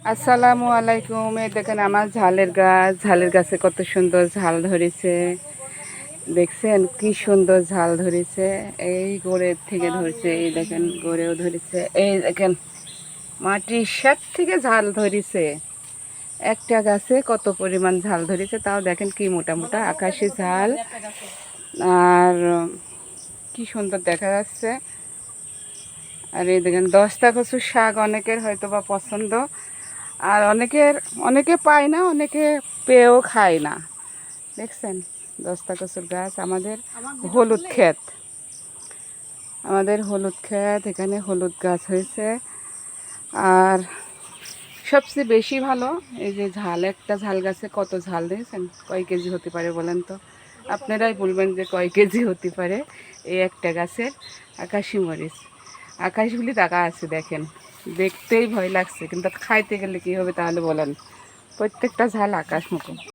আসসালামু আলাইকুম। এই দেখেন আমার ঝালের গাছে কত সুন্দর ঝাল ধরেছে। দেখছেন কি সুন্দর ঝাল ধরেছে। এই গোড়ের থেকে ধরছে, এই দেখেন গোড়েও ধরেছে। এই দেখেন মাটির সাত থেকে ঝাল ধরেছে। একটা গাছে কত পরিমাণ ঝাল ধরেছে, তাও দেখেন কি মোটা মোটা আকাশি ঝাল। আর কি সুন্দর দেখা যাচ্ছে। আর এই দেখেন দস্তা কচুর শাক অনেকের হয়তো বা পছন্দ, আর অনেকে পায় না, অনেকে পেয়েও খায় না। দেখছেন দস্তা কচুর গাছ। হলুদ ক্ষেত হলুদ ক্ষেত, এখানে হলুদ গাছ হয়েছে। আর সবচেয়ে বেশি ভালো এই যে ঝাল, একটা ঝাল গাছে কত ঝাল দিয়েছেন, কয় কেজি হতে পারে বলেন তো? আপনারাই বলবেন যে কয় কেজি হতে পারে এই একটা গাছের আকাশি মরিচ। আকাশগুলি টাকা আছে দেখেন, দেখতেই ভয় লাগছে, কিন্তু খাইতে গেলে কী হবে তাহলে বলেন? প্রত্যেকটা ঝাল আকাশ মতো।